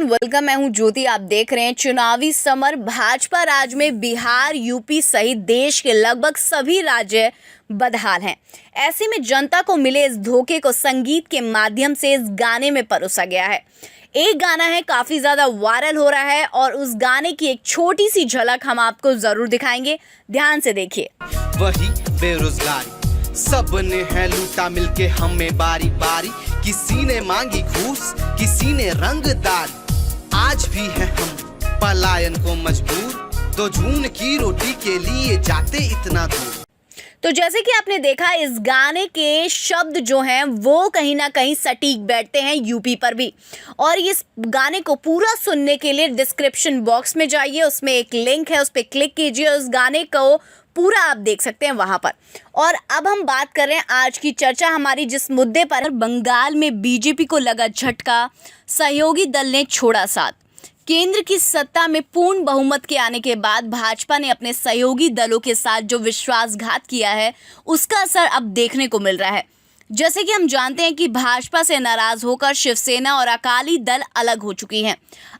Welcome. मैं हूं ज्योति। आप देख रहे हैं चुनावी समर। भाजपा राज में बिहार, यूपी सहित देश के लगभग सभी राज्य बदहाल हैं। ऐसे में जनता को मिले इस धोखे को संगीत के माध्यम से इस गाने में परोसा गया है। एक गाना है, काफी ज्यादा वायरल हो रहा है और उस गाने की एक छोटी सी झलक हम आपको जरूर दिखाएंगे। ध्यान से देखिए। वही बेरोजगारी सबने है लूटा, मिलके हमें बारी बारी। किसी ने मांगी घूस, किसी ने रंगदारी। आज भी है हम पलायन को मजबूर, तो झून की रोटी के लिए जाते इतना दूर। तो जैसे कि आपने देखा, इस गाने के शब्द जो हैं वो कहीं ना कहीं सटीक बैठते हैं यूपी पर भी। और इस गाने को पूरा सुनने के लिए डिस्क्रिप्शन बॉक्स में जाइए, उसमें एक लिंक है, उस पर क्लिक कीजिए। उस गाने को पूरा आप देख सकते हैं वहां पर। और अब हम बात कर रहे हैं आज की चर्चा हमारी जिस मुद्दे पर। बंगाल में बीजेपी को लगा झटका, सहयोगी दल ने छोड़ा साथ। केंद्र की सत्ता में पूर्ण बहुमत के आने के बाद भाजपा ने अपने सहयोगी दलों के साथ जो विश्वासघात किया है, उसका असर अब देखने को मिल रहा है। जैसे कि हम जानते हैं कि भाजपा से नाराज होकर शिवसेना और अकाली दल अलग हो चुकी हैं।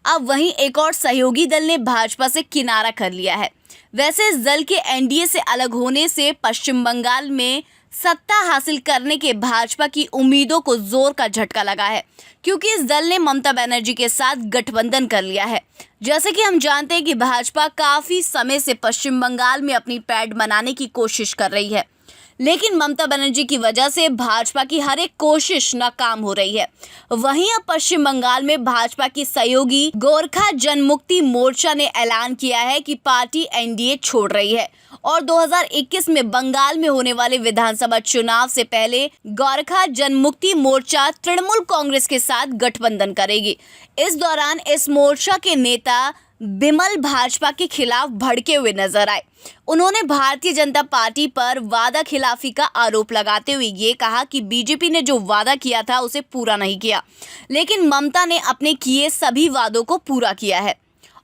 अब वहीं एक और सहयोगी दल ने भाजपा से किनारा कर लिया है। वैसे इस दल के एनडीए से अलग होने से पश्चिम बंगाल में सत्ता हासिल करने के भाजपा की उम्मीदों को जोर का झटका लगा है, क्योंकि इस दल ने ममता बनर्जी के साथ गठबंधन कर लिया है। जैसे कि हम जानते हैं कि भाजपा काफी समय से पश्चिम बंगाल में अपनी पैठ बनाने की कोशिश कर रही है, लेकिन ममता बनर्जी की वजह से भाजपा की हर एक कोशिश नाकाम हो रही है। वहीं अब पश्चिम बंगाल में भाजपा की सहयोगी गोरखा जनमुक्ति मोर्चा ने ऐलान किया है कि पार्टी एनडीए छोड़ रही है और 2021 में बंगाल में होने वाले विधानसभा चुनाव से पहले गोरखा जनमुक्ति मोर्चा तृणमूल कांग्रेस के साथ गठबंधन करेगी। इस दौरान इस मोर्चा के नेता बिमल भाजपा के खिलाफ भड़के हुए नजर आए। उन्होंने भारतीय जनता पार्टी पर वादा खिलाफी का आरोप लगाते हुए ये कहा कि बीजेपी ने जो वादा किया था उसे पूरा नहीं किया, लेकिन ममता ने अपने किए सभी वादों को पूरा किया है।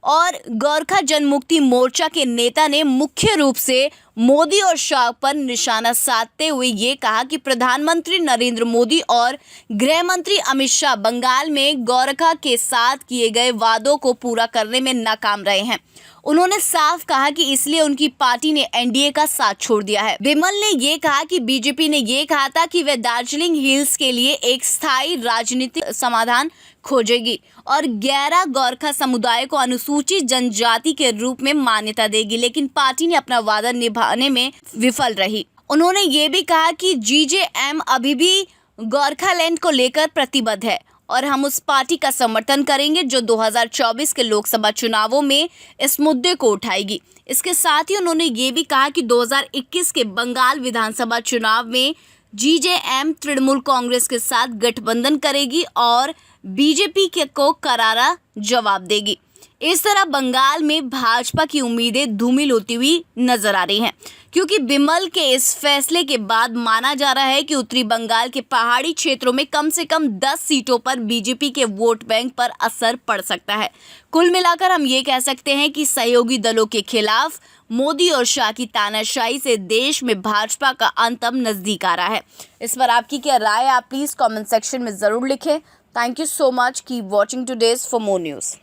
और गोरखा जनमुक्ति मोर्चा के नेता ने मुख्य रूप से मोदी और शाह पर निशाना साधते हुए ये कहा कि प्रधानमंत्री नरेंद्र मोदी और गृह मंत्री अमित शाह बंगाल में गोरखा के साथ किए गए वादों को पूरा करने में नाकाम रहे हैं। उन्होंने साफ कहा कि इसलिए उनकी पार्टी ने एनडीए का साथ छोड़ दिया है। बिमल ने ये कहा कि बीजेपी ने ये कहा था कि वह दार्जिलिंग हिल्स के लिए एक स्थायी राजनीतिक समाधान खोजेगी और 11 गोरखा समुदाय को अनुसूचित जनजाति के रूप में मान्यता देगी, लेकिन पार्टी ने अपना वादा निभाने में विफल रही। उन्होंने ये भी कहा कि जीजेएम अभी भी गोरखालैंड को लेकर प्रतिबद्ध है और हम उस पार्टी का समर्थन करेंगे जो 2024 के लोकसभा चुनावों में इस मुद्दे को उठाएगी। इसके साथ ही उन्होंने ये भी कहा कि 2021 के बंगाल विधानसभा चुनाव में जीजेएम तृणमूल कांग्रेस के साथ गठबंधन करेगी और बीजेपी को करारा जवाब देगी। इस तरह बंगाल में भाजपा की उम्मीदें धूमिल होती हुई नजर आ रही हैं, क्योंकि बिमल के इस फैसले के बाद माना जा रहा है कि उत्तरी बंगाल के पहाड़ी क्षेत्रों में कम से कम 10 सीटों पर बीजेपी के वोट बैंक पर असर पड़ सकता है। कुल मिलाकर हम ये कह सकते हैं कि सहयोगी दलों के खिलाफ मोदी और शाह की तानाशाही से देश में भाजपा का अंत अब नजदीक आ रहा है। इस पर आपकी क्या राय है, आप प्लीज कमेंट सेक्शन में जरूर लिखें। Thank you so much. Keep watching today's for more news.